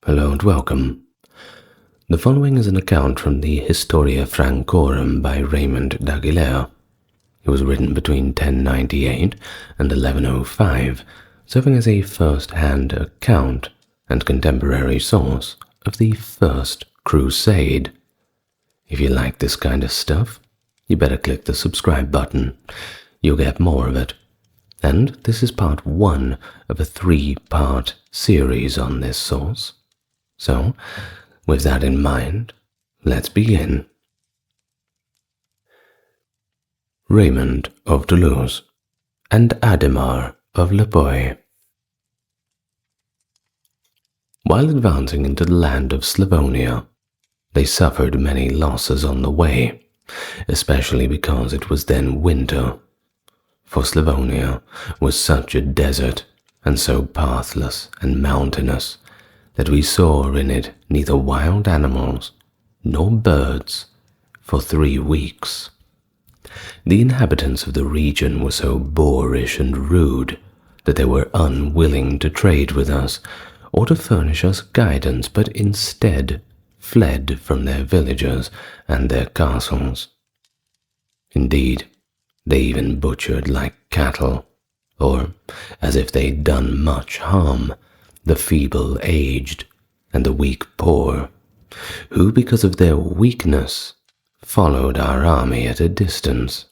Hello and welcome. The following is an account from the Historia Francorum by Raymond of Aguilers. It was written between 1098 and 1105, serving as a first-hand account and contemporary source of the First Crusade. If you like this kind of stuff, you better click the subscribe button. You'll get more of it. And this is part 1 of a 3-part series on this source. So, with that in mind, let's begin. Raymond of Toulouse and Adhemar of Lepoy. While advancing into the land of Slavonia, they suffered many losses on the way, especially because it was then winter. For Slavonia was such a desert and so pathless and mountainous that we saw in it neither wild animals nor birds for 3 weeks. The inhabitants of the region were so boorish and rude that they were unwilling to trade with us or to furnish us guidance, but instead fled from their villages and their castles. Indeed, they even butchered like cattle, or, as if they'd done much harm, the feeble-aged and the weak-poor, who, because of their weakness, followed our army at a distance.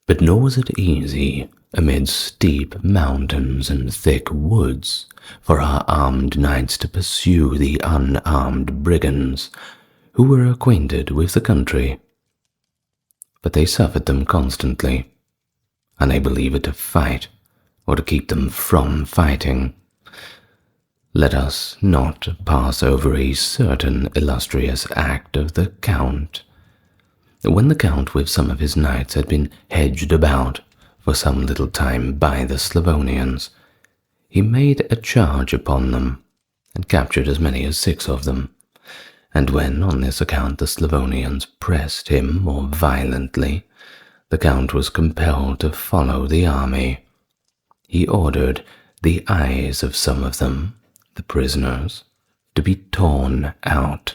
But nor was it easy, amid steep mountains and thick woods, for our armed knights to pursue the unarmed brigands, who were acquainted with the country. But they suffered them constantly, unable either to fight or to keep them from fighting. Let us not pass over a certain illustrious act of the Count. When the Count with some of his knights had been hedged about for some little time by the Slavonians, he made a charge upon them, and captured as many as 6 of them. And when on this account the Slavonians pressed him more violently, the Count was compelled to follow the army. He ordered the eyes of some of them, the prisoners, to be torn out,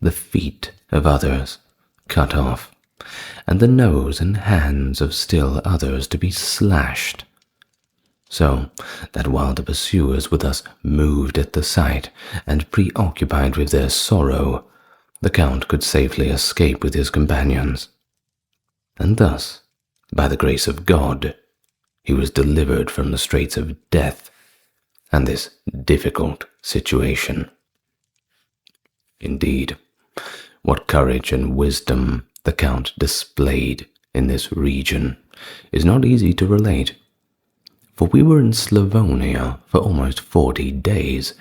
the feet of others cut off, and the nose and hands of still others to be slashed, so that while the pursuers were thus moved at the sight and preoccupied with their sorrow, the Count could safely escape with his companions. And thus, by the grace of God, he was delivered from the straits of death and this difficult situation. Indeed, what courage and wisdom the Count displayed in this region is not easy to relate, for we were in Slavonia for almost 40 days,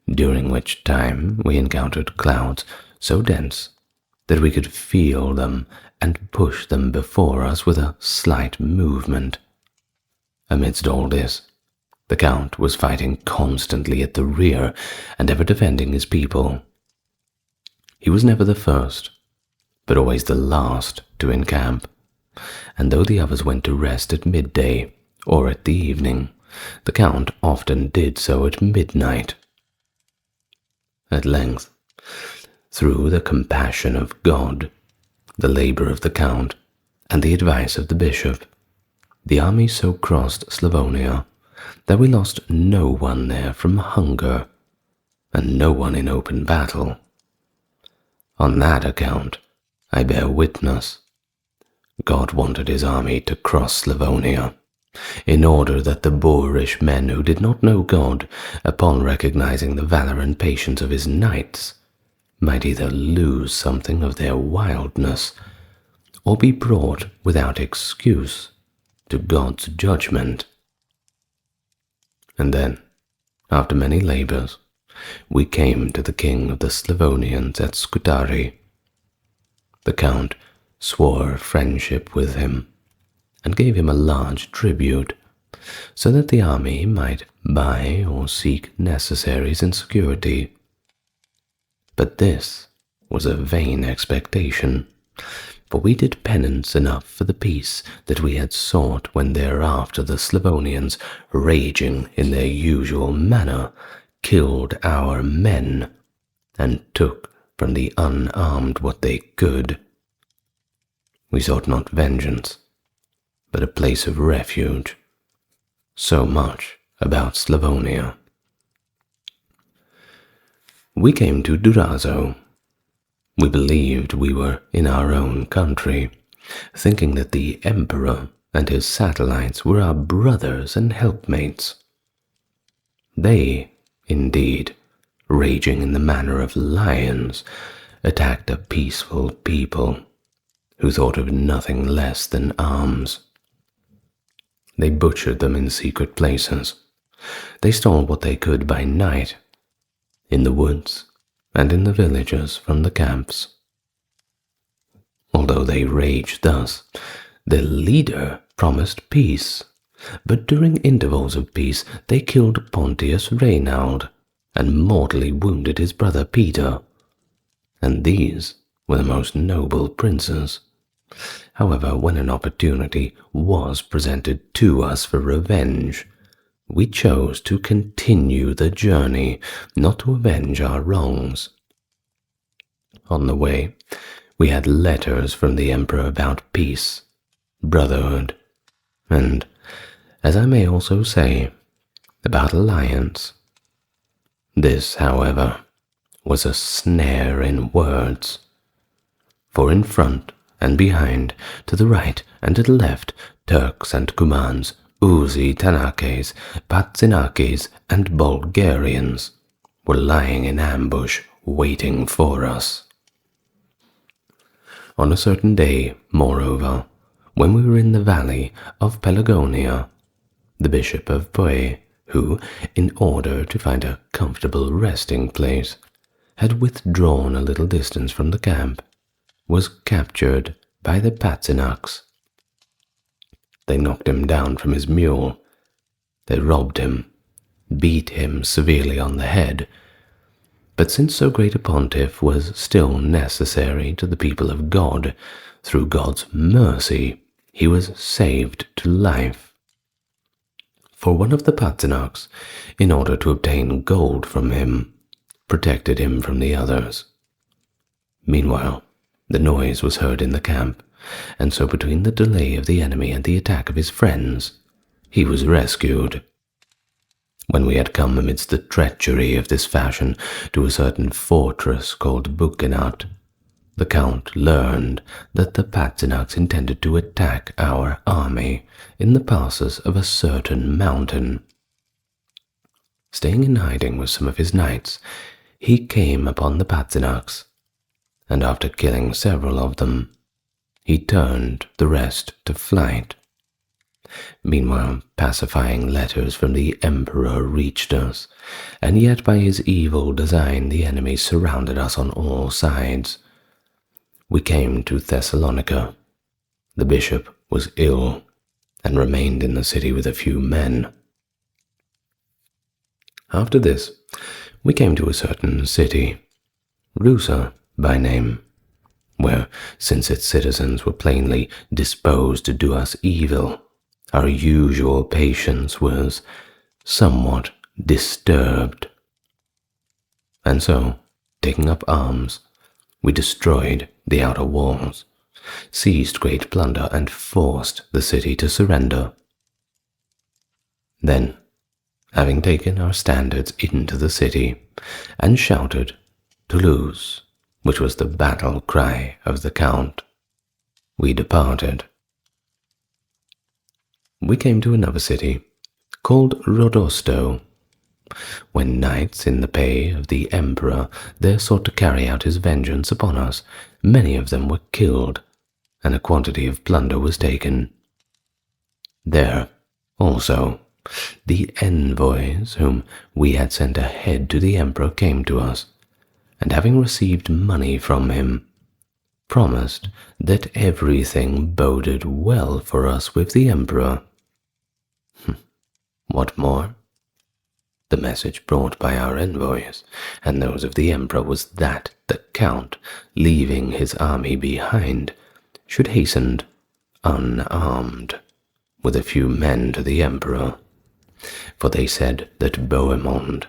during which time we encountered clouds so dense that we could feel them and push them before us with a slight movement. Amidst all this, the Count was fighting constantly at the rear and ever defending his people. He was never the first, but always the last to encamp, and though the others went to rest at midday or at the evening, the Count often did so at midnight. At length, through the compassion of God, the labor of the Count, and the advice of the bishop, the army so crossed Slavonia that we lost no one there from hunger, and no one in open battle. On that account, I bear witness, God wanted his army to cross Slavonia, in order that the boorish men who did not know God, upon recognizing the valor and patience of his knights, might either lose something of their wildness, or be brought without excuse to God's judgment. And then, after many labors, we came to the king of the Slavonians at Scutari. The Count swore friendship with him, and gave him a large tribute, so that the army might buy or seek necessaries in security. But this was a vain expectation, for we did penance enough for the peace that we had sought when thereafter the Slavonians, raging in their usual manner, killed our men, and took from the unarmed what they could. We sought not vengeance, but a place of refuge. So much about Slavonia. We came to Durazzo. We believed we were in our own country, thinking that the emperor and his satellites were our brothers and helpmates. They, indeed, raging in the manner of lions, attacked a peaceful people who thought of nothing less than arms. They butchered them in secret places. They stole what they could by night, in the woods and in the villages from the camps. Although they raged thus, their leader promised peace, but during intervals of peace they killed Pontius Reynald and mortally wounded his brother Peter, and these were the most noble princes. However, when an opportunity was presented to us for revenge, we chose to continue the journey, not to avenge our wrongs. On the way, we had letters from the emperor about peace, brotherhood, and, as I may also say, about alliance. This, however, was a snare in words, for in front and behind, to the right and to the left, Turks and Cumans, Uzi Tanakes, Patzinakes, and Bulgarians were lying in ambush, waiting for us. On a certain day, moreover, when we were in the valley of Pelagonia, the Bishop of Puy, who, in order to find a comfortable resting place, had withdrawn a little distance from the camp, was captured by the Patzinaks. They knocked him down from his mule. They robbed him, beat him severely on the head. But since so great a pontiff was still necessary to the people of God, through God's mercy, he was saved to life. For one of the Patzinaks, in order to obtain gold from him, protected him from the others. Meanwhile, the noise was heard in the camp, and so between the delay of the enemy and the attack of his friends, he was rescued. When we had come amidst the treachery of this fashion to a certain fortress called Buchenat, the Count learned that the Patzinaks intended to attack our army in the passes of a certain mountain. Staying in hiding with some of his knights, he came upon the Patzinaks, and after killing several of them, he turned the rest to flight. Meanwhile, pacifying letters from the emperor reached us, and yet by his evil design the enemy surrounded us on all sides. We came to Thessalonica. The bishop was ill, and remained in the city with a few men. After this, we came to a certain city, Rusa by name, where, since its citizens were plainly disposed to do us evil, our usual patience was somewhat disturbed. And so, taking up arms, we destroyed the outer walls, seized great plunder, and forced the city to surrender. Then, having taken our standards into the city, and shouted Toulouse, which was the battle cry of the Count, we departed. We came to another city, called Rodosto, when knights in the pay of the emperor there sought to carry out his vengeance upon us. Many of them were killed, and a quantity of plunder was taken. There, also, the envoys whom we had sent ahead to the emperor came to us, and having received money from him, promised that everything boded well for us with the emperor. What more? The message brought by our envoys and those of the emperor was that the Count, leaving his army behind, should hasten unarmed with a few men to the emperor, for they said that Bohemond,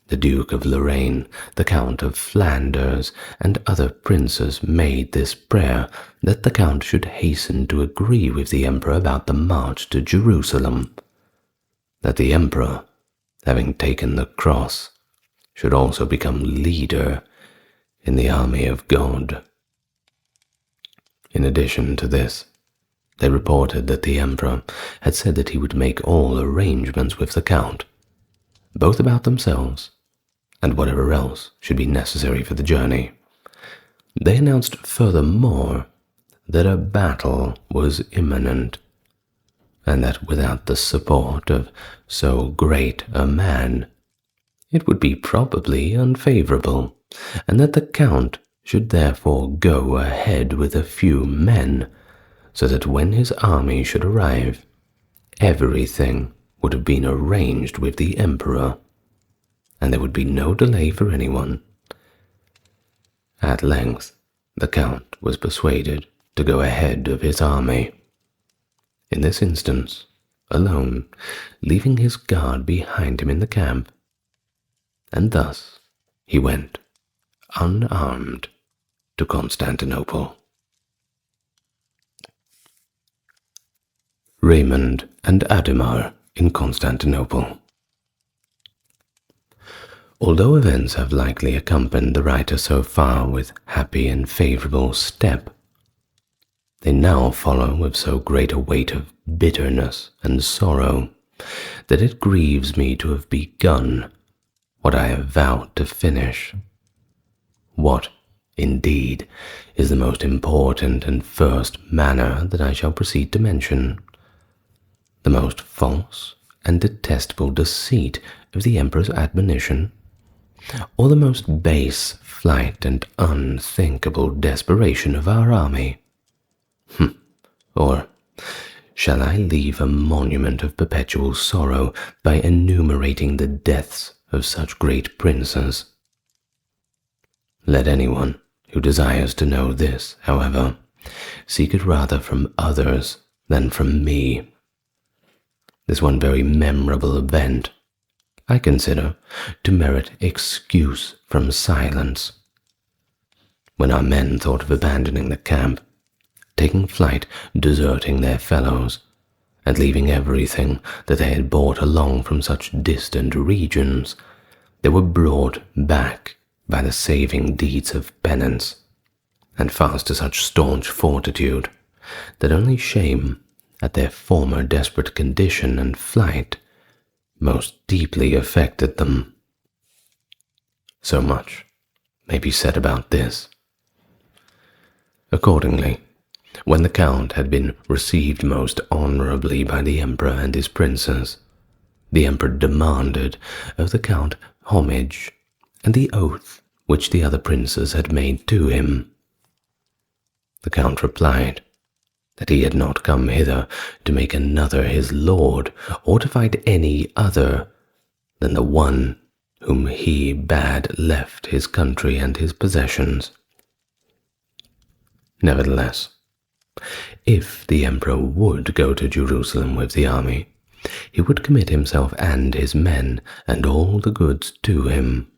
the Duke of Lorraine, the Count of Flanders, and other princes made this prayer that the Count should hasten to agree with the emperor about the march to Jerusalem, that the emperor, having taken the cross, should also become leader in the army of God. In addition to this, they reported that the emperor had said that he would make all arrangements with the Count, both about themselves and whatever else should be necessary for the journey. They announced furthermore that a battle was imminent, and that without the support of so great a man, it would be probably unfavorable, and that the Count should therefore go ahead with a few men, so that when his army should arrive, everything would have been arranged with the emperor, and there would be no delay for anyone. At length, the Count was persuaded to go ahead of his army. In this instance, alone, leaving his guard behind him in the camp, and thus he went, unarmed, to Constantinople. Raymond and Adhemar in Constantinople. Although events have likely accompanied the writer so far with happy and favorable step, they now follow with so great a weight of bitterness and sorrow that it grieves me to have begun what I have vowed to finish. What, indeed, is the most important and first manner that I shall proceed to mention? The most false and detestable deceit of the emperor's admonition, or the most base flight and unthinkable desperation of our army? Or shall I leave a monument of perpetual sorrow by enumerating the deaths of such great princes? Let anyone who desires to know this, however, seek it rather from others than from me. This one very memorable event I consider to merit excuse from silence. When our men thought of abandoning the camp, taking flight, deserting their fellows, and leaving everything that they had brought along from such distant regions, they were brought back by the saving deeds of penance, and fast to such staunch fortitude that only shame at their former desperate condition and flight most deeply affected them. So much may be said about this. Accordingly, when the Count had been received most honorably by the emperor and his princes, the emperor demanded of the Count homage and the oath which the other princes had made to him. The Count replied that he had not come hither to make another his lord, or to fight any other than the one whom he bade left his country and his possessions. Nevertheless, if the emperor would go to Jerusalem with the army, he would commit himself and his men and all the goods to him.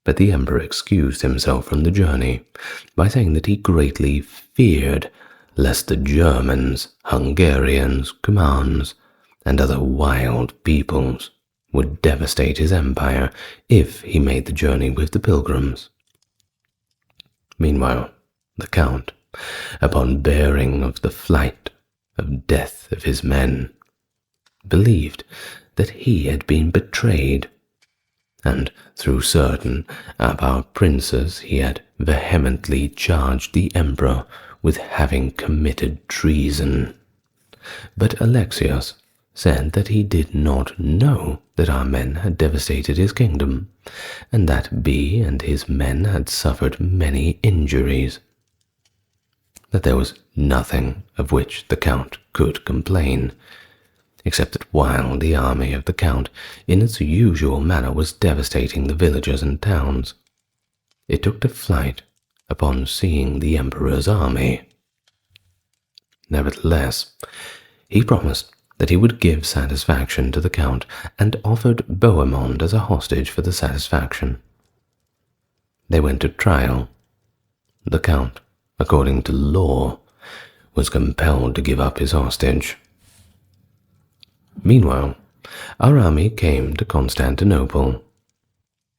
But the emperor excused himself from the journey by saying that he greatly feared lest the Germans, Hungarians, Cumans, and other wild peoples would devastate his empire if he made the journey with the pilgrims. Meanwhile, the Count, upon bearing of the flight of death of his men, believed that he had been betrayed, and through certain of our princes he had vehemently charged the emperor with having committed treason. But Alexius said that he did not know that our men had devastated his kingdom, and that B and his men had suffered many injuries, that there was nothing of which the Count could complain, except that while the army of the Count in its usual manner was devastating the villages and towns, it took to flight upon seeing the emperor's army. Nevertheless, he promised that he would give satisfaction to the Count and offered Bohemond as a hostage for the satisfaction. They went to trial. The Count, according to law, was compelled to give up his hostage. Meanwhile, our army came to Constantinople,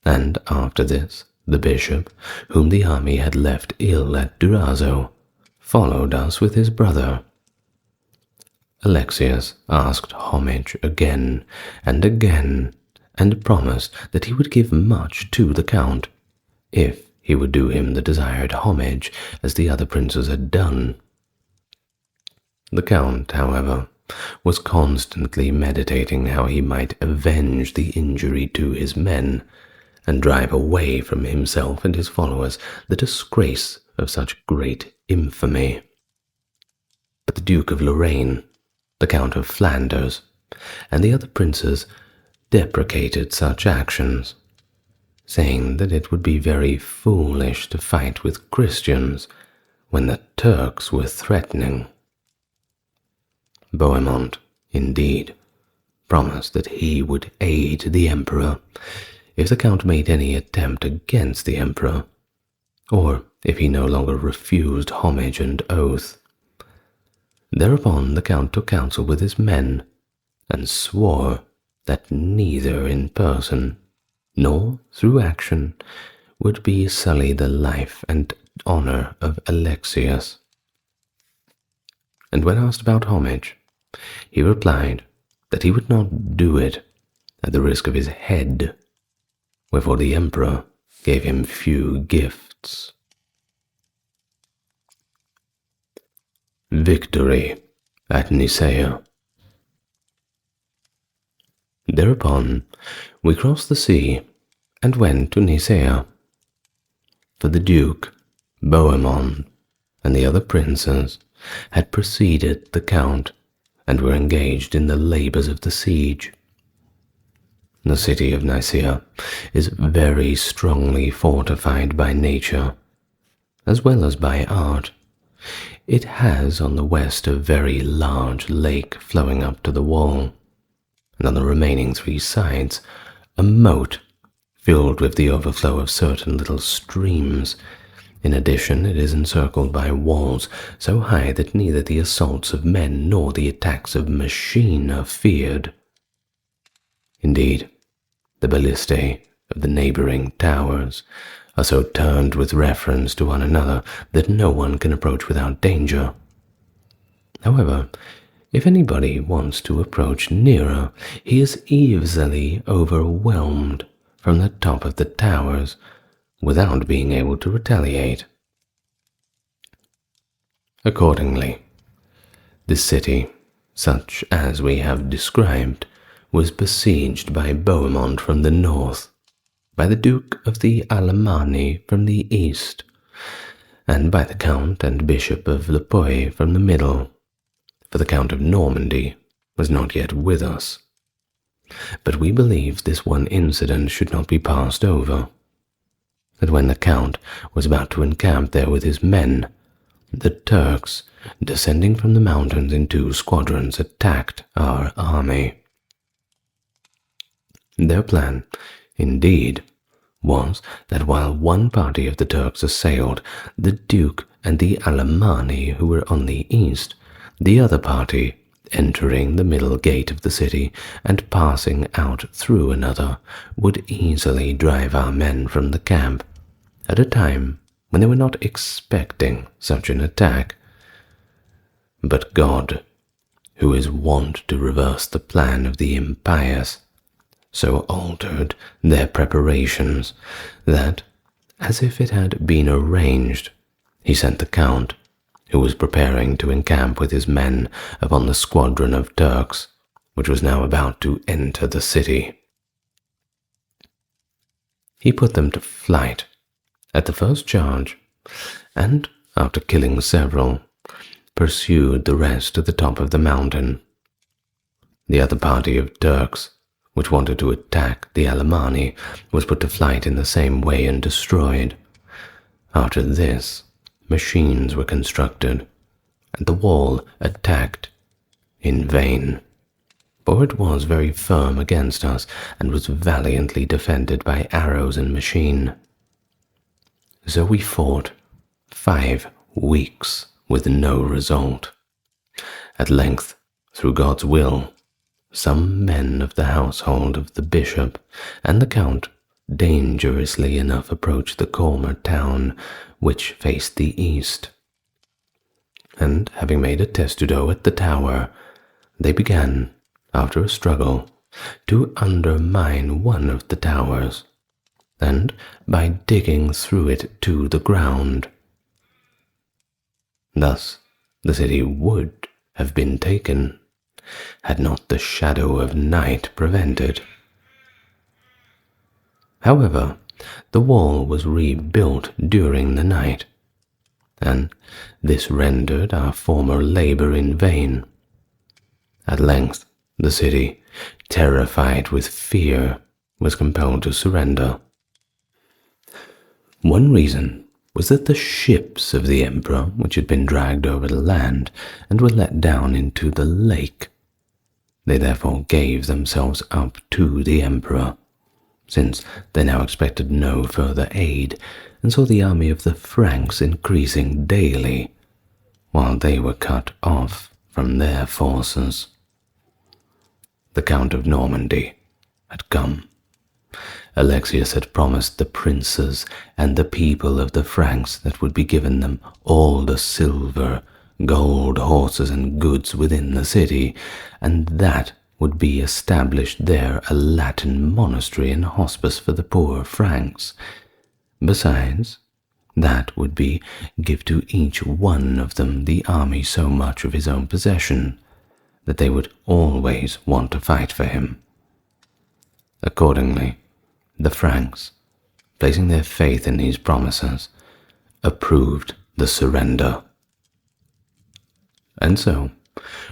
and after this, the bishop, whom the army had left ill at Durazzo, followed us with his brother. Alexius asked homage again and again, and promised that he would give much to the Count, if he would do him the desired homage as the other princes had done. The Count, however, was constantly meditating how he might avenge the injury to his men, and drive away from himself and his followers the disgrace of such great infamy. But the Duke of Lorraine, the Count of Flanders, and the other princes deprecated such actions, saying that it would be very foolish to fight with Christians when the Turks were threatening. Bohemond, indeed, promised that he would aid the Emperor if the Count made any attempt against the Emperor, or if he no longer refused homage and oath. Thereupon the Count took counsel with his men, and swore that neither in person nor through action would be sully the life and honor of Alexius. And when asked about homage, he replied that he would not do it at the risk of his head, wherefore the Emperor gave him few gifts. Victory at Nicaea. Thereupon we crossed the sea and went to Nicaea, for the Duke, Bohemond, and the other princes had preceded the Count and were engaged in the labors of the siege. The city of Nicaea is very strongly fortified by nature, as well as by art. It has on the west a very large lake flowing up to the wall, and on the remaining three sides a moat filled with the overflow of certain little streams. In addition, it is encircled by walls so high that neither the assaults of men nor the attacks of machine are feared. Indeed, the ballistae of the neighboring towers are so turned with reference to one another that no one can approach without danger. However, if anybody wants to approach nearer, he is easily overwhelmed from the top of the towers without being able to retaliate. Accordingly, the city, such as we have described, was besieged by Bohemond from the north, by the Duke of the Alemanni from the east, and by the Count and Bishop of Le Puy from the middle, for the Count of Normandy was not yet with us. But we believed this one incident should not be passed over, that when the Count was about to encamp there with his men, the Turks, descending from the mountains in 2 squadrons, attacked our army. Their plan, indeed, was that while one party of the Turks assailed the Duke and the Alemanni who were on the east, the other party, entering the middle gate of the city and passing out through another, would easily drive our men from the camp, at a time when they were not expecting such an attack. But God, who is wont to reverse the plan of the impious, so altered their preparations that, as if it had been arranged, he sent the Count, who was preparing to encamp with his men upon the squadron of Turks, which was now about to enter the city. He put them to flight at the first charge, and, after killing several, pursued the rest to the top of the mountain. The other party of Turks, which wanted to attack the Alemanni, was put to flight in the same way and destroyed. After this, machines were constructed, and the wall attacked in vain, for it was very firm against us and was valiantly defended by arrows and machine. So we fought 5 weeks with no result. At length, through God's will, some men of the household of the bishop and the count dangerously enough approached the former town, which faced the east. And having made a testudo at the tower, they began, after a struggle, to undermine one of the towers, and by digging through it to the ground. Thus the city would have been taken, had not the shadow of night prevented. However, the wall was rebuilt during the night, and this rendered our former labor in vain. At length, the city, terrified with fear, was compelled to surrender. One reason was that the ships of the emperor, which had been dragged over the land and were let down into the lake, they therefore gave themselves up to the emperor, since they now expected no further aid, and saw the army of the Franks increasing daily, while they were cut off from their forces. The Count of Normandy had come. Alexius had promised the princes and the people of the Franks that would be given them all the silver, gold, horses, and goods within the city, and that would be established there a Latin monastery and hospice for the poor Franks. Besides, that would be give to each one of them the army so much of his own possession that they would always want to fight for him. Accordingly, the Franks, placing their faith in these promises, approved the surrender. And so,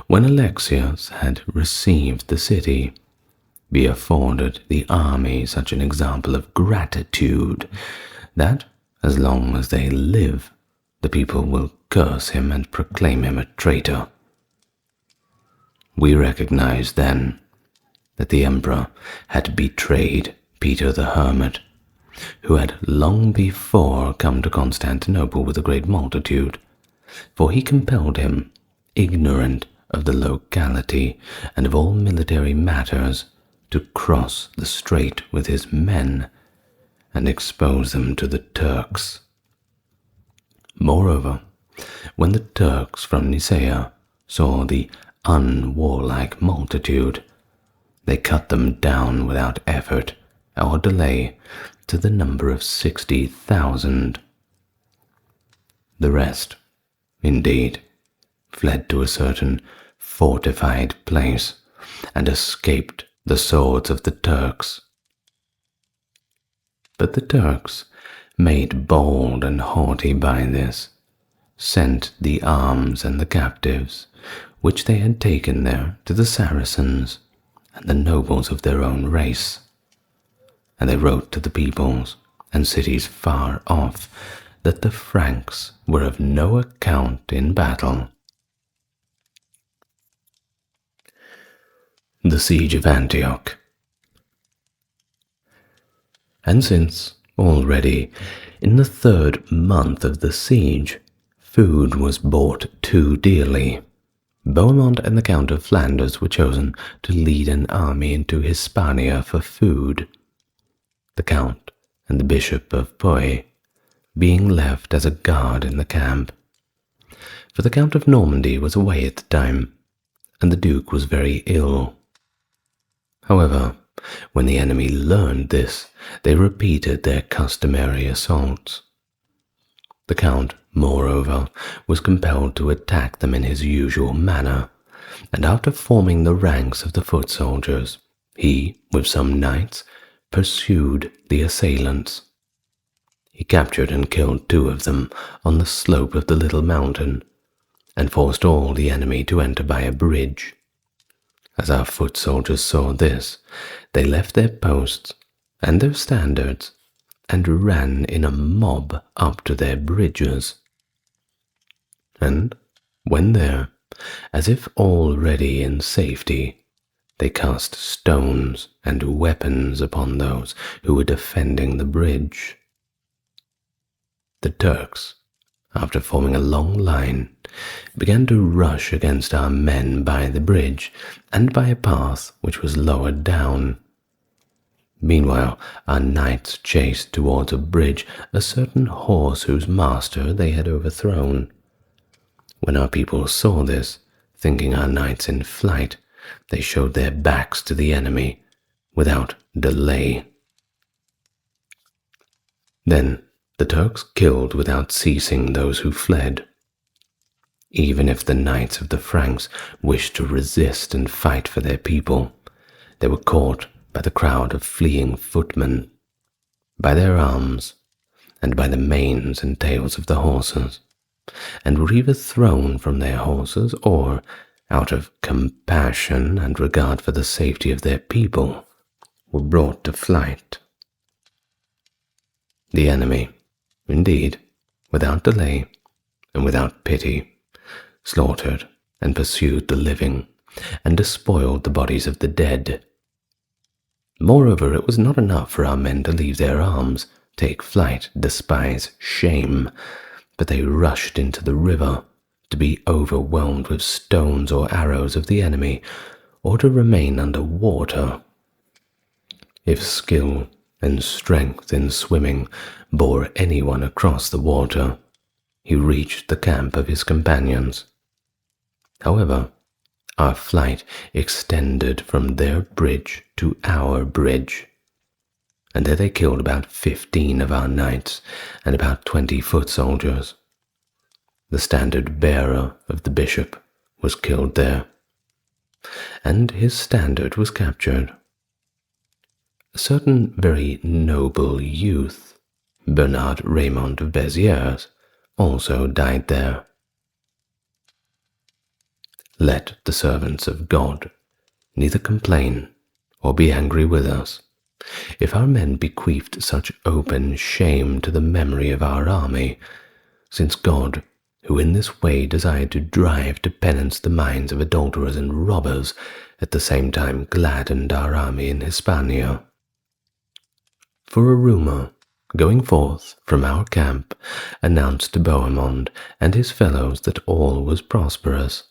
when Alexius had received the city, he afforded the army such an example of gratitude that, as long as they live, the people will curse him and proclaim him a traitor. We recognized then that the emperor had betrayed Peter the Hermit, who had long before come to Constantinople with a great multitude, for he compelled him, ignorant of the locality and of all military matters, to cross the strait with his men and expose them to the Turks. Moreover, when the Turks from Nicaea saw the unwarlike multitude, they cut them down without effort or delay to the number of 60,000. The rest, indeed, fled to a certain fortified place and escaped the swords of the Turks. But the Turks, made bold and haughty by this, sent the arms and the captives, which they had taken there, to the Saracens and the nobles of their own race. And they wrote to the peoples and cities far off that the Franks were of no account in battle. The Siege of Antioch. And since, already, in the 3rd month of the siege, food was bought too dearly, Beaumont and the Count of Flanders were chosen to lead an army into Hispania for food, the Count and the Bishop of Puy being left as a guard in the camp. For the Count of Normandy was away at the time, and the Duke was very ill. However, when the enemy learned this, they repeated their customary assaults. The Count, moreover, was compelled to attack them in his usual manner, and after forming the ranks of the foot soldiers, he, with some knights, pursued the assailants. He captured and killed 2 of them on the slope of the little mountain, and forced all the enemy to enter by a bridge. As our foot soldiers saw this, they left their posts and their standards, and ran in a mob up to their bridges. And, When there, as if already in safety, they cast stones and weapons upon those who were defending the bridge. The Turks, after forming a long line, began to rush against our men by the bridge and by a path which was lowered down. Meanwhile, our knights chased towards a bridge a certain horse whose master they had overthrown. When our people saw this, thinking our knights in flight, they showed their backs to the enemy without delay. Then the Turks killed without ceasing those who fled. Even if the knights of the Franks wished to resist and fight for their people, they were caught by the crowd of fleeing footmen, by their arms, and by the manes and tails of the horses, and were either thrown from their horses or, out of compassion and regard for the safety of their people, were brought to flight. The enemy, indeed, without delay and without pity, slaughtered and pursued the living, and despoiled the bodies of the dead. Moreover, it was not enough for our men to leave their arms, take flight, despise shame, but they rushed into the river, to be overwhelmed with stones or arrows of the enemy, or to remain under water. If skill and strength in swimming bore anyone across the water, he reached the camp of his companions. However, our flight extended from their bridge to our bridge, and there they killed about 15 of our knights and about 20 foot soldiers. The standard bearer of the bishop was killed there, and his standard was captured. A certain very noble youth, Bernard Raymond of Aguilers, also died there. Let the servants of God neither complain or be angry with us, if our men bequeathed such open shame to the memory of our army, since God, who in this way desired to drive to penance the minds of adulterers and robbers, at the same time gladdened our army in Hispania. For a rumour, going forth from our camp, announced to Bohemond and his fellows that all was prosperous,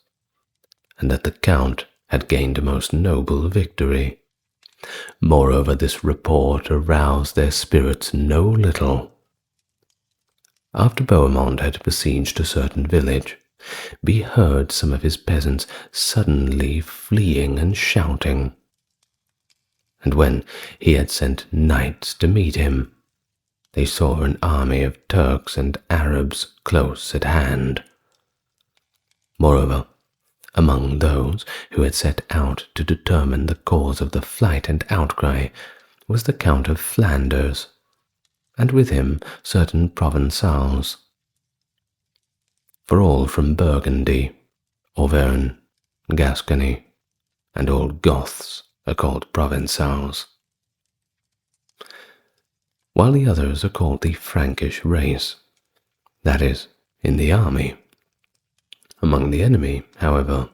and that the Count had gained a most noble victory. Moreover, this report aroused their spirits no little. After Bohemond had besieged a certain village, we heard some of his peasants suddenly fleeing and shouting. And when he had sent knights to meet him, they saw an army of Turks and Arabs close at hand. Moreover, among those who had set out to determine the cause of the flight and outcry was the Count of Flanders, and with him certain Provençals. For all from Burgundy, Auvergne, Gascony, and all Goths are called Provençals, while the others are called the Frankish race, that is, in the army. Among the enemy, however,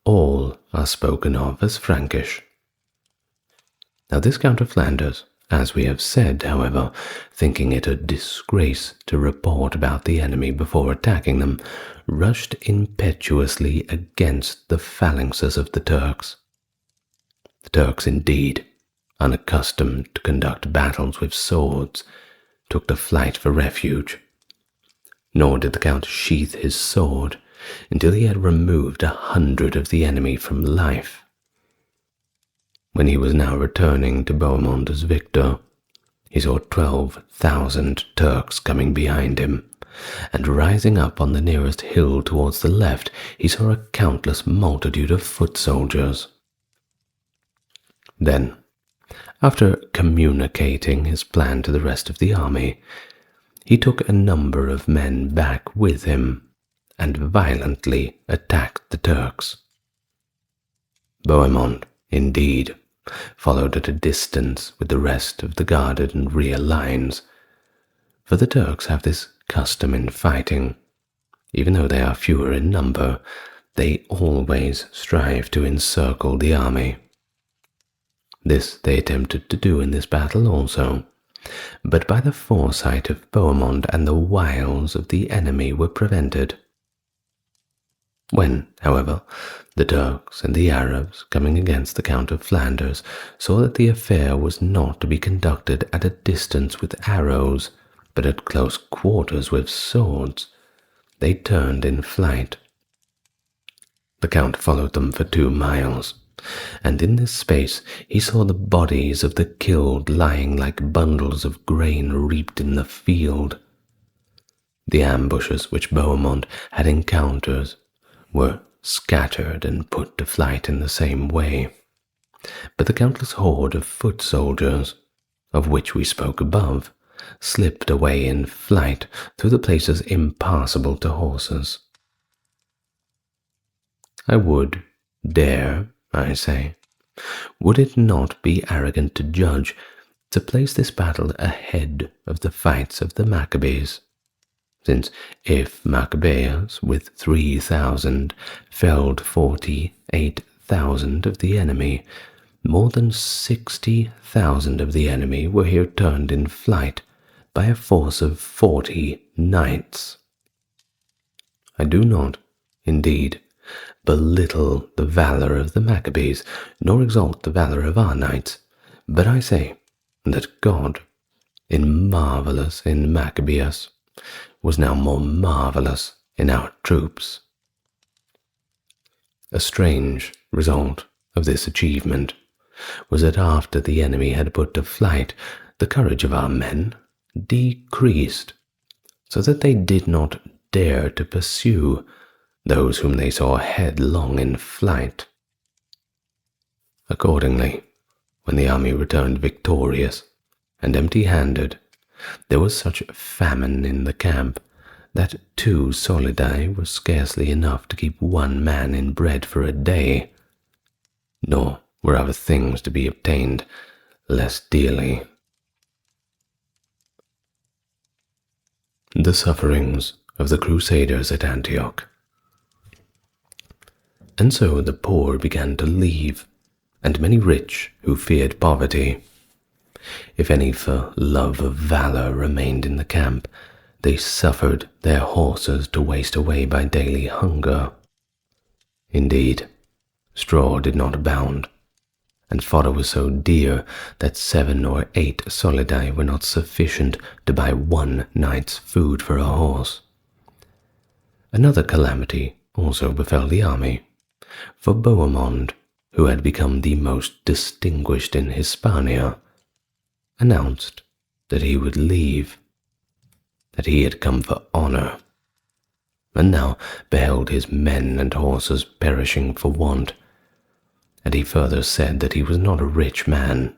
all are spoken of as Frankish. Now this Count of Flanders, as we have said, however, thinking it a disgrace to report about the enemy before attacking them, rushed impetuously against the phalanxes of the Turks. The Turks, indeed, unaccustomed to conduct battles with swords, took to flight for refuge. Nor did the Count sheath his sword until he had removed 100 of the enemy from life. When he was now returning to Bohemond as victor, he saw 12,000 Turks coming behind him, and rising up on the nearest hill towards the left, he saw a countless multitude of foot soldiers. Then, after communicating his plan to the rest of the army, he took a number of men back with him, and violently attacked the Turks. Bohemond, indeed, followed at a distance with the rest of the guarded and rear lines, for the Turks have this custom in fighting, even though they are fewer in number, they always strive to encircle the army. This they attempted to do in this battle also, but by the foresight of Bohemond and the wiles of the enemy were prevented. When, however, the Turks and the Arabs, coming against the Count of Flanders, saw that the affair was not to be conducted at a distance with arrows, but at close quarters with swords, they turned in flight. The Count followed them for 2 miles, and in this space he saw the bodies of the killed lying like bundles of grain reaped in the field. The ambushes which Bohemond had encountered were scattered and put to flight in the same way, but the countless horde of foot soldiers, of which we spoke above, slipped away in flight through the places impassable to horses. I would dare, I say, would it not be arrogant to judge, to place this battle ahead of the fights of the Maccabees, since if Maccabeus with 3,000 felled 48,000 of the enemy, more than 60,000 of the enemy were here turned in flight by a force of 40 knights. I do not, indeed, belittle the valor of the Maccabees, nor exalt the valor of our knights, but I say that God, in marvelous in Maccabeus, was now more marvelous in our troops. A strange result of this achievement was that after the enemy had put to flight, the courage of our men decreased, so that they did not dare to pursue those whom they saw headlong in flight. Accordingly, when the army returned victorious and empty-handed, there was such famine in the camp that 2 solidi were scarcely enough to keep 1 man in bread for a day, nor were other things to be obtained less dearly. The sufferings of the Crusaders at Antioch. And so the poor began to leave, and many rich who feared poverty. If any for love of valor remained in the camp, they suffered their horses to waste away by daily hunger. Indeed, straw did not abound, and fodder was so dear that 7 or 8 solidi were not sufficient to buy 1 night's food for a horse. Another calamity also befell the army, for Bohemond, who had become the most distinguished in Hispania, announced that he would leave, that he had come for honor, and now beheld his men and horses perishing for want, and he further said that he was not a rich man,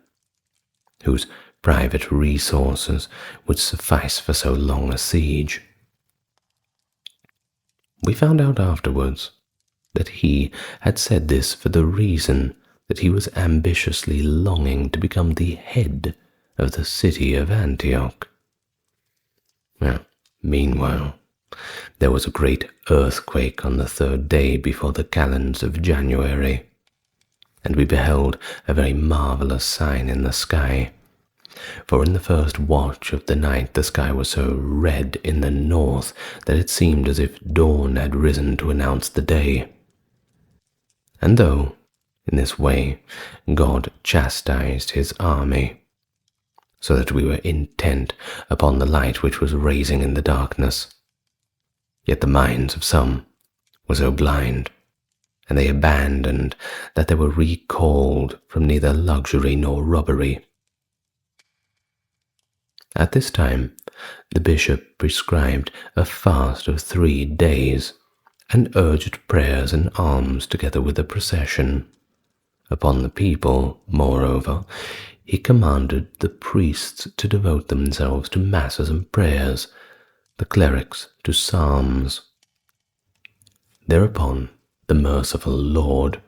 whose private resources would suffice for so long a siege. We found out afterwards that he had said this for the reason that he was ambitiously longing to become the head of the city of Antioch. Well, meanwhile, there was a great earthquake on the 3rd day before the calends of January, and we beheld a very marvelous sign in the sky. For in the first watch of the night the sky was so red in the north that it seemed as if dawn had risen to announce the day. And though, in this way, God chastised his army, so that we were intent upon the light which was rising in the darkness, yet the minds of some were so blind, and they abandoned that they were recalled from neither luxury nor robbery. At this time, the bishop prescribed a fast of 3 days, and urged prayers and alms together with a procession. Upon the people, moreover, he commanded the priests to devote themselves to masses and prayers, the clerics to psalms. Thereupon the merciful Lord,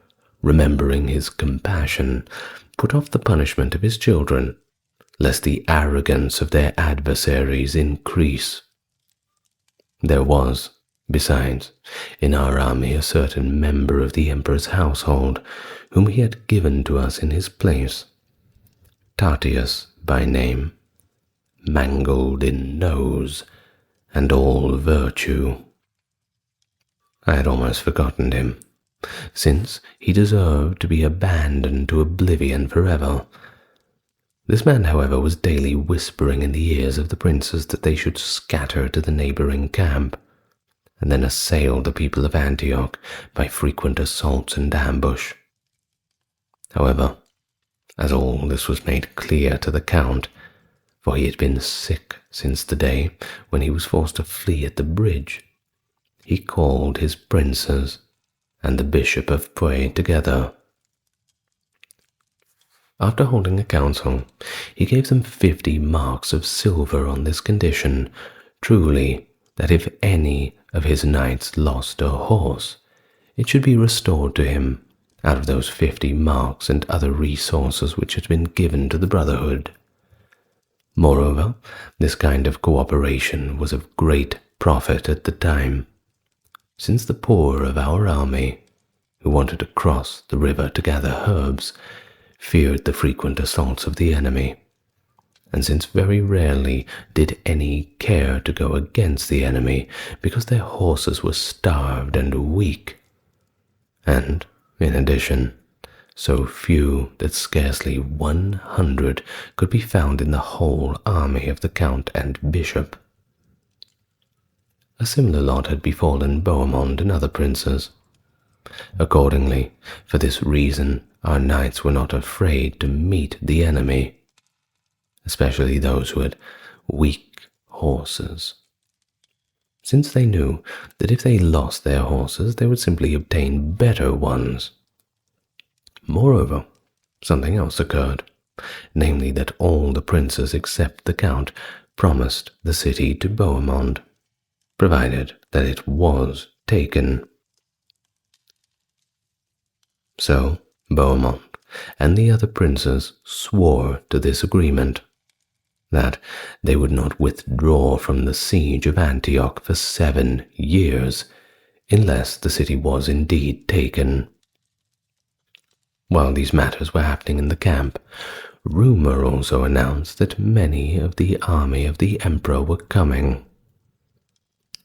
remembering his compassion, put off the punishment of his children, lest the arrogance of their adversaries increase. There was, Besides, in our army a certain member of the emperor's household, whom he had given to us in his place, Tatius by name, mangled in nose and all virtue. I had almost forgotten him, since he deserved to be abandoned to oblivion forever. This man, however, was daily whispering in the ears of the princes that they should scatter to the neighboring camp, and then assail the people of Antioch by frequent assaults and ambush. However, as all this was made clear to the Count, for he had been sick since the day when he was forced to flee at the bridge, he called his princes and the Bishop of Puy together. After holding a council, he gave them 50 marks of silver on this condition, truly, that if any of his knights lost a horse, it should be restored to him out of those 50 marks and other resources which had been given to the Brotherhood. Moreover, this kind of cooperation was of great profit at the time, since the poor of our army, who wanted to cross the river to gather herbs, feared the frequent assaults of the enemy, and since very rarely did any care to go against the enemy because their horses were starved and weak, and, in addition, so few that scarcely 100 could be found in the whole army of the Count and Bishop. A similar lot had befallen Bohemond and other princes. Accordingly, for this reason, our knights were not afraid to meet the enemy, especially those who had weak horses, since they knew that if they lost their horses, they would simply obtain better ones. Moreover, something else occurred, namely that all the princes except the Count promised the city to Bohemond, provided that it was taken. So Bohemond and the other princes swore to this agreement, that they would not withdraw from the siege of Antioch for 7 years, unless the city was indeed taken. While these matters were happening in the camp, rumor also announced that many of the army of the emperor were coming.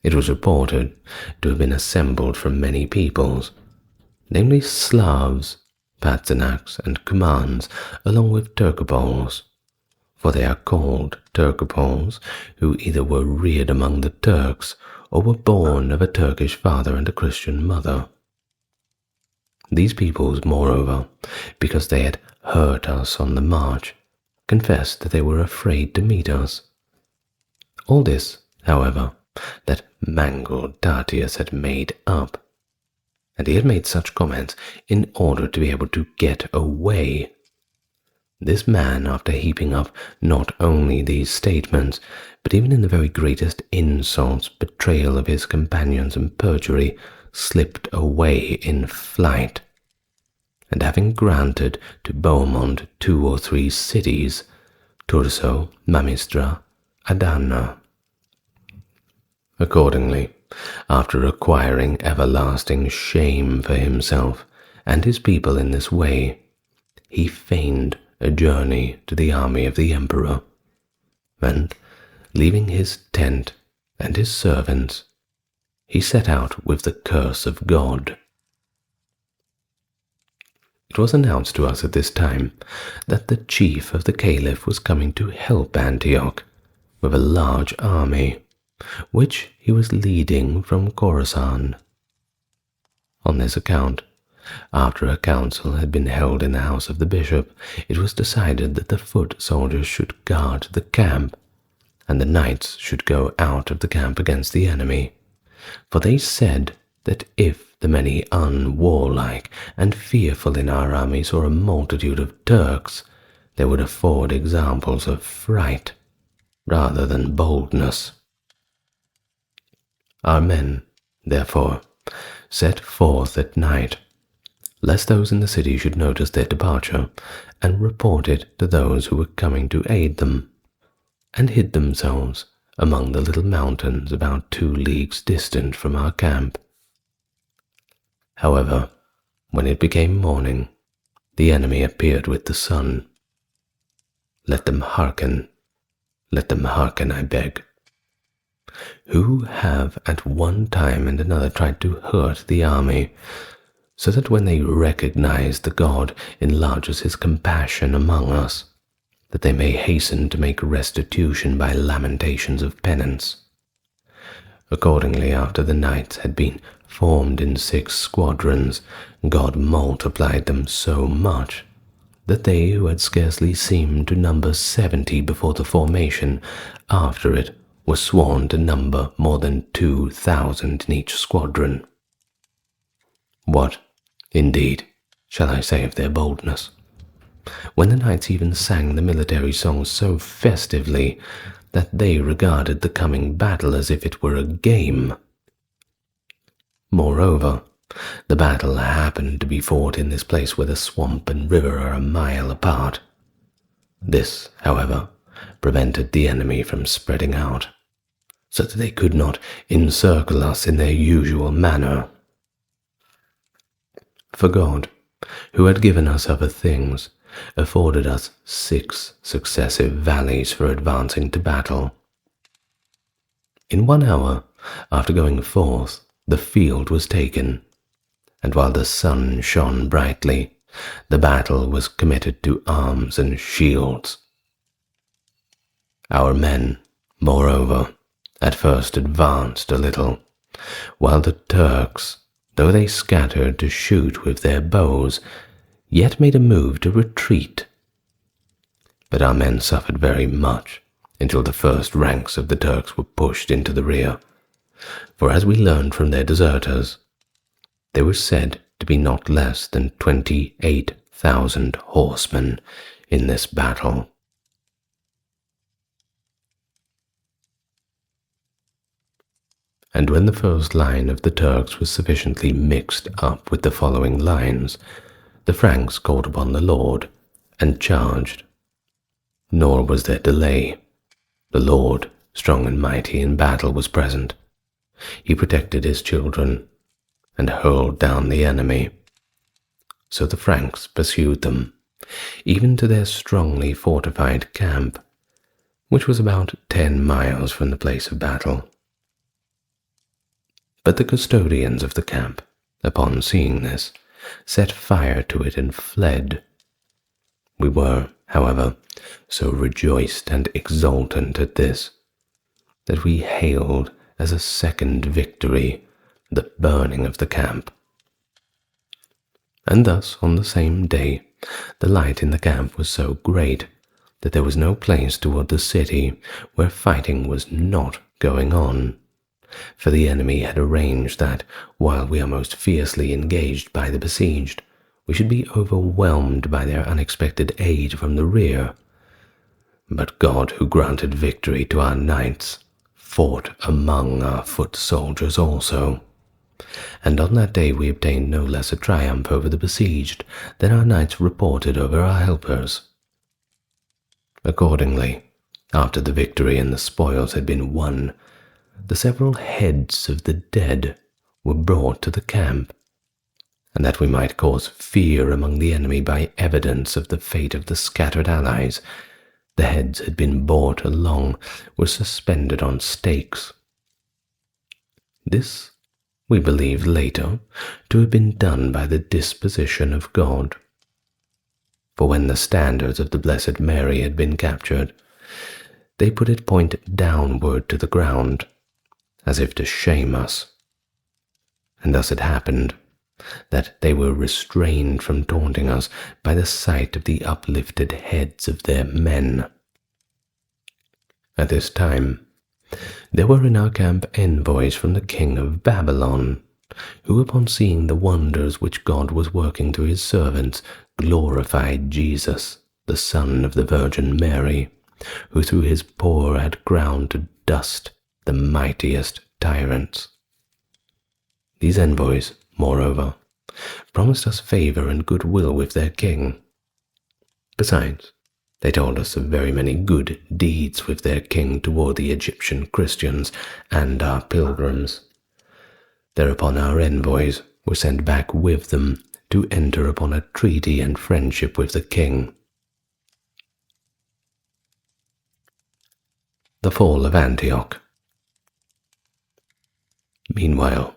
It was reported to have been assembled from many peoples, namely Slavs, Patzinaks, and Cumans, along with Turcopoles, for they are called Turcopoles, who either were reared among the Turks or were born of a Turkish father and a Christian mother. These peoples, moreover, because they had hurt us on the march, confessed that they were afraid to meet us. All this, however, that mangled Tatius had made up, and he had made such comments in order to be able to get away. This man, after heaping up not only these statements, but even in the very greatest insults, betrayal of his companions and perjury, slipped away in flight, and having granted to Bohemond 2 or 3 cities, Turso, Mamistra, Adana. Accordingly, after acquiring everlasting shame for himself and his people in this way, he feigned a journey to the army of the emperor, and, leaving his tent and his servants, he set out with the curse of God. It was announced to us at this time that the chief of the caliph was coming to help Antioch with a large army, which he was leading from Khorasan. On this account, after a council had been held in the house of the bishop, it was decided that the foot soldiers should guard the camp, and the knights should go out of the camp against the enemy, for they said that if the many unwarlike and fearful in our army saw a multitude of Turks, they would afford examples of fright rather than boldness. Our men, therefore, set forth at night, lest those in the city should notice their departure, and report it to those who were coming to aid them, and hid themselves among the little mountains about 2 leagues distant from our camp. However, when it became morning, the enemy appeared with the sun. Let them hearken, I beg. Who have at one time and another tried to hurt the army, so that when they recognize the God enlarges his compassion among us, that they may hasten to make restitution by lamentations of penance. Accordingly, after the knights had been formed in 6 squadrons, God multiplied them so much that they who had scarcely seemed to number 70 before the formation, after it were sworn to number more than 2,000 in each squadron. What, indeed, shall I say of their boldness? When the knights even sang the military songs so festively that they regarded the coming battle as if it were a game. Moreover, the battle happened to be fought in this place where the swamp and river are a mile apart. This, however, prevented the enemy from spreading out, so that they could not encircle us in their usual manner. For God, who had given us other things, afforded us 6 successive valleys for advancing to battle. In 1 hour after going forth, the field was taken, and while the sun shone brightly, the battle was committed to arms and shields. Our men, moreover, at first advanced a little, while the Turks, though they scattered to shoot with their bows, yet made a move to retreat. But our men suffered very much until the first ranks of the Turks were pushed into the rear, for as we learned from their deserters, there were said to be not less than 28,000 horsemen in this battle. And when the first line of the Turks was sufficiently mixed up with the following lines, the Franks called upon the Lord and charged. Nor was there delay. The Lord, strong and mighty in battle, was present. He protected his children and hurled down the enemy. So the Franks pursued them, even to their strongly fortified camp, which was about 10 miles from the place of battle. But the custodians of the camp, upon seeing this, set fire to it and fled. We were, however, so rejoiced and exultant at this, that we hailed as a second victory the burning of the camp. And thus, on the same day, the light in the camp was so great that there was no place toward the city where fighting was not going on, for the enemy had arranged that, while we are most fiercely engaged by the besieged, we should be overwhelmed by their unexpected aid from the rear. But God, who granted victory to our knights, fought among our foot soldiers also. And on that day we obtained no less a triumph over the besieged than our knights reported over our helpers. Accordingly, after the victory and the spoils had been won, the several heads of the dead were brought to the camp, and that we might cause fear among the enemy by evidence of the fate of the scattered allies, the heads had been brought along, were suspended on stakes. This we believe later to have been done by the disposition of God. For when the standards of the Blessed Mary had been captured, they put it point downward to the ground, as if to shame us. And thus it happened that they were restrained from taunting us by the sight of the uplifted heads of their men. At this time, there were in our camp envoys from the king of Babylon, who, upon seeing the wonders which God was working through his servants, glorified Jesus, the Son of the Virgin Mary, who through his poor had ground to dust the mightiest tyrants. These envoys, moreover, promised us favor and goodwill with their king. Besides, They told us of very many good deeds with their king toward the Egyptian Christians and our pilgrims. Thereupon our envoys were sent back with them to enter upon a treaty and friendship with the king. The fall of Antioch. Meanwhile,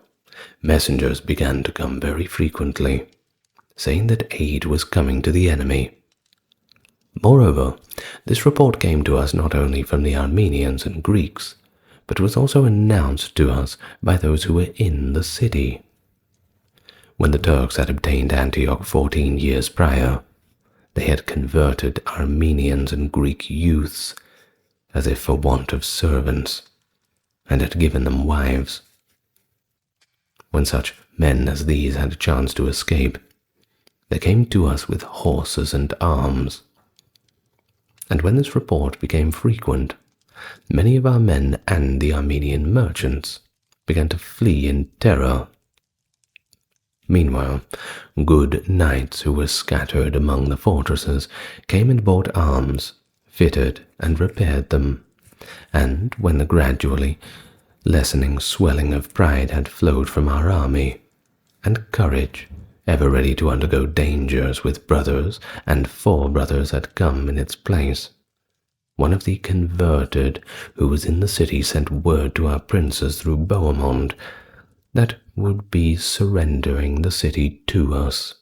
messengers began to come very frequently, saying that aid was coming to the enemy. Moreover, this report came to us not only from the Armenians and Greeks, but was also announced to us by those who were in the city. When the Turks had obtained Antioch 14 years prior, they had converted Armenians and Greek youths, as if for want of servants, and had given them wives. When such men as these had a chance to escape, they came to us with horses and arms. And when this report became frequent, many of our men and the Armenian merchants began to flee in terror. Meanwhile, good knights who were scattered among the fortresses came and bought arms, fitted and repaired them, and when the gradually lessening swelling of pride had flowed from our army, and courage, ever ready to undergo dangers with brothers and forebrothers, had come in its place, one of the converted who was in the city sent word to our princes through Bohemond that would be surrendering the city to us.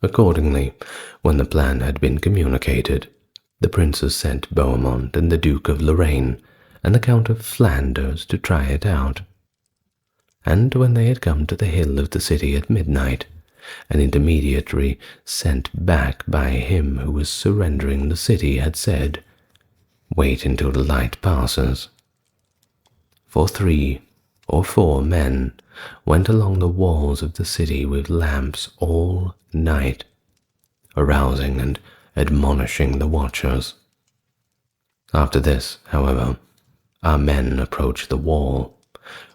Accordingly, when the plan had been communicated, the princes sent Bohemond and the Duke of Lorraine and the Count of Flanders to try it out. And when they had come to the hill of the city at midnight, an intermediary sent back by him who was surrendering the city had said, "Wait until the light passes." For 3 or 4 men went along the walls of the city with lamps all night, arousing and admonishing the watchers. After this, however, our men approached the wall,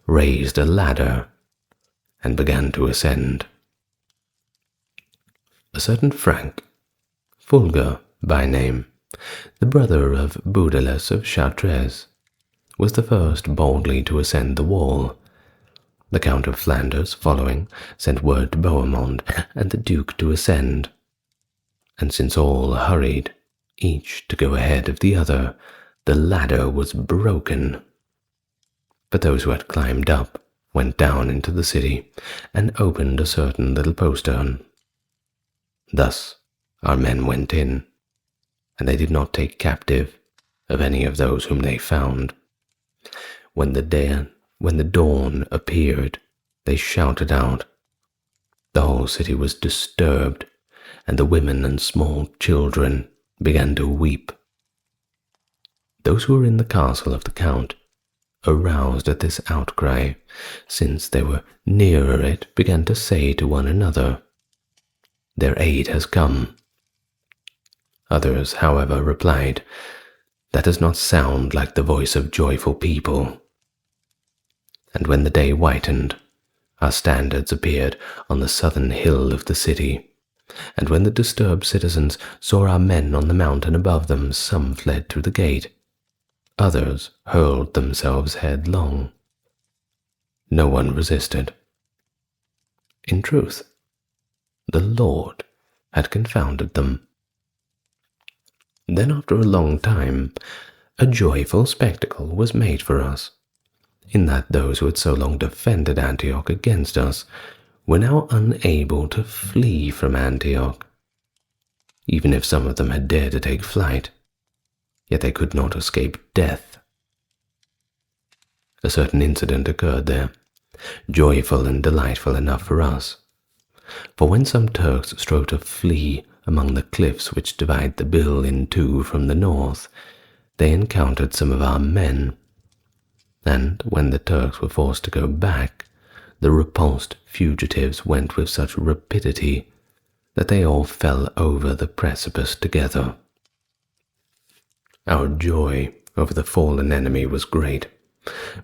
raised a ladder, and began to ascend. A certain Frank, Fulger by name, the brother of Boudeles of Chartres, was the first boldly to ascend the wall. The Count of Flanders, following, sent word to Bohemond and the Duke to ascend, and since all hurried, each to go ahead of the other, the ladder was broken. But those who had climbed up went down into the city and opened a certain little postern. Thus our men went in, and they did not take captive of any of those whom they found. When the dawn appeared, they shouted out. The whole city was disturbed, and the women and small children began to weep. Those who were in the castle of the Count, aroused at this outcry, since they were nearer it, began to say to one another, "Their aid has come." Others, however, replied, "That does not sound like the voice of joyful people." And when the day whitened, our standards appeared on the southern hill of the city, and when the disturbed citizens saw our men on the mountain above them, some fled through the gate, others hurled themselves headlong. No one resisted. In truth, the Lord had confounded them. Then after a long time, a joyful spectacle was made for us, in that those who had so long defended Antioch against us were now unable to flee from Antioch. Even if some of them had dared to take flight, yet they could not escape death. A certain incident occurred there, joyful and delightful enough for us. For when some Turks strove to flee among the cliffs which divide the Bill in two from the north, they encountered some of our men, and when the Turks were forced to go back, the repulsed fugitives went with such rapidity that they all fell over the precipice together. Our joy over the fallen enemy was great,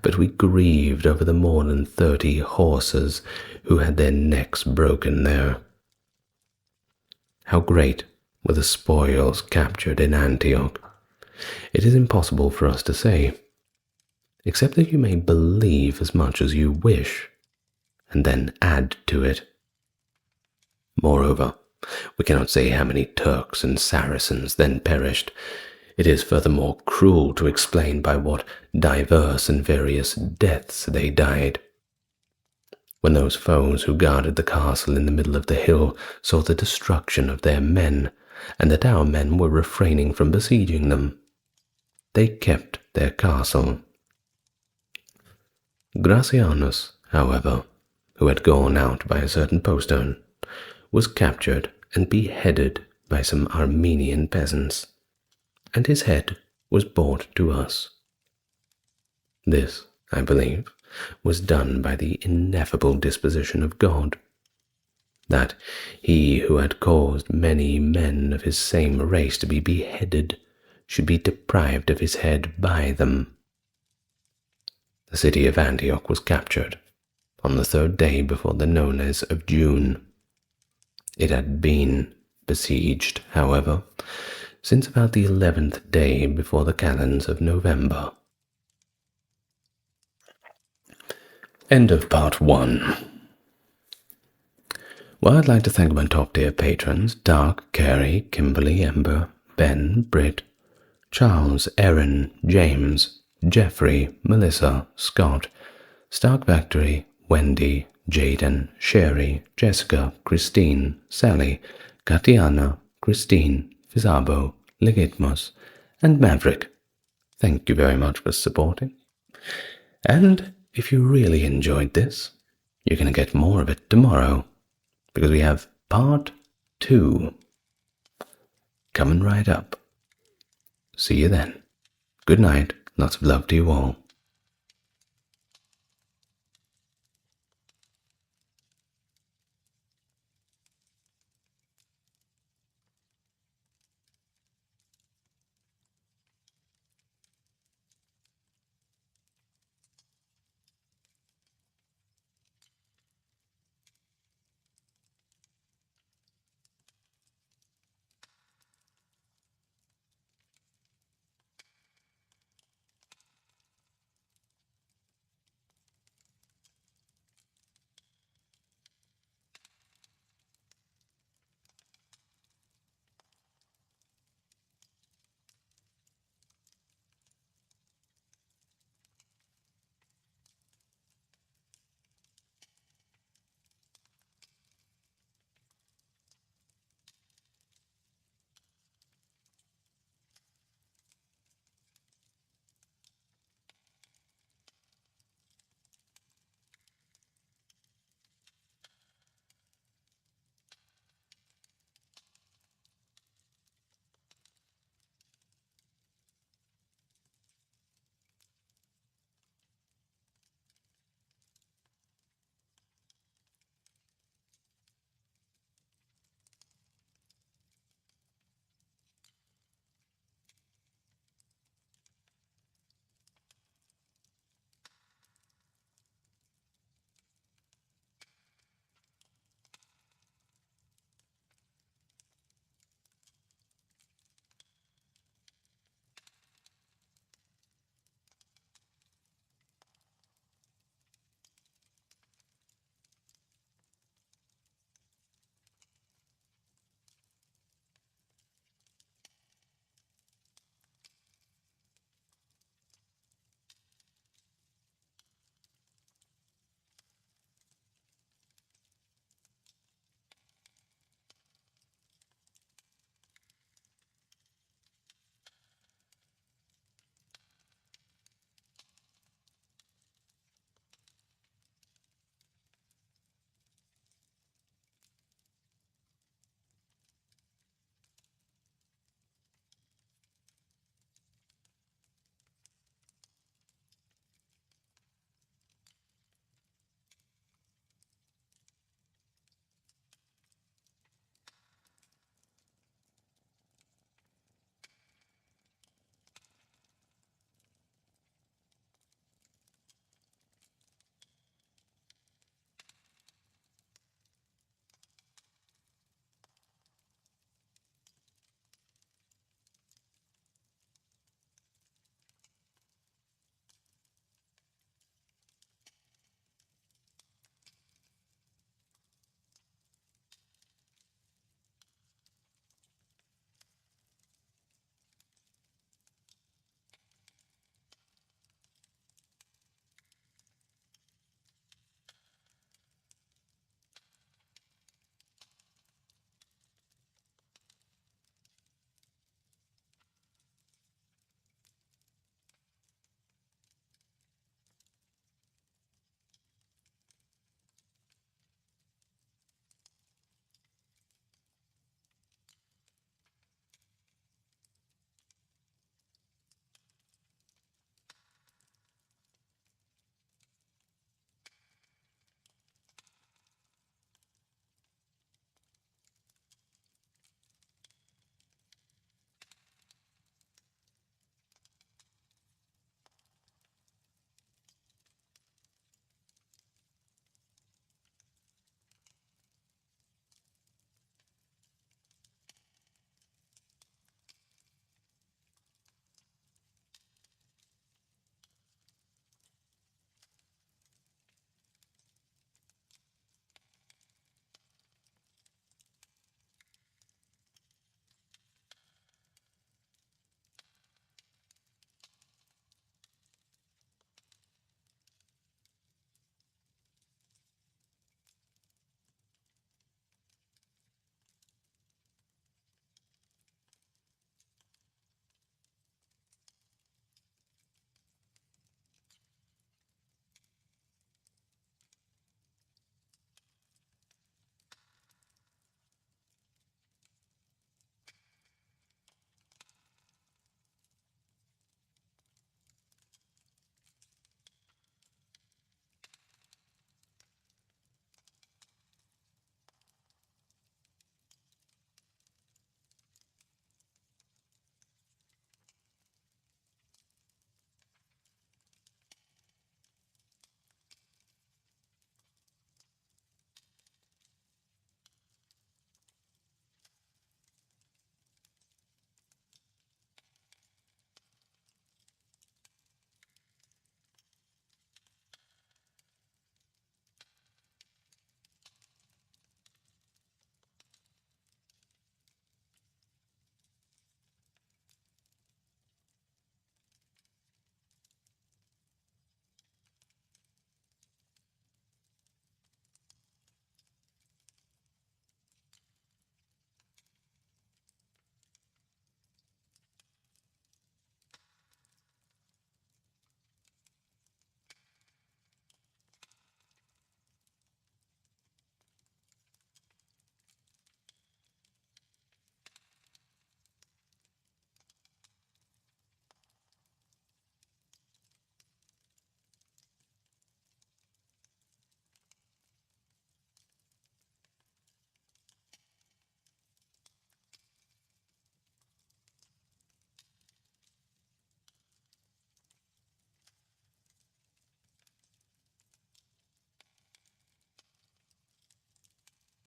but we grieved over the more than 30 horses who had their necks broken there. How great were the spoils captured in Antioch? It is impossible for us to say, except that you may believe as much as you wish, and then add to it. Moreover, we cannot say how many Turks and Saracens then perished. It is furthermore cruel to explain by what diverse and various deaths they died. When those foes who guarded the castle in the middle of the hill saw the destruction of their men, and that our men were refraining from besieging them, they kept their castle. Gracianus, however, who had gone out by a certain postern, was captured and beheaded by some Armenian peasants, and his head was brought to us. This, I believe, was done by the ineffable disposition of God, that he who had caused many men of his same race to be beheaded should be deprived of his head by them. The city of Antioch was captured on the 3rd day before the nones of June. It had been besieged, however, since about the 11th day before the calends of November. End of part 1. Well, I'd like to thank my top-tier patrons, Dark, Carey, Kimberly, Ember, Ben, Britt, Charles, Erin, James, Jeffrey, Melissa, Scott, Stark Factory, Wendy, Jaden, Sherry, Jessica, Christine, Sally, Katiana, Christine, Fizabo, Legitmus, and Maverick. Thank you very much for supporting. And if you really enjoyed this, you're going to get more of it tomorrow, because we have part 2 coming right up. See you then. Good night. Lots of love to you all.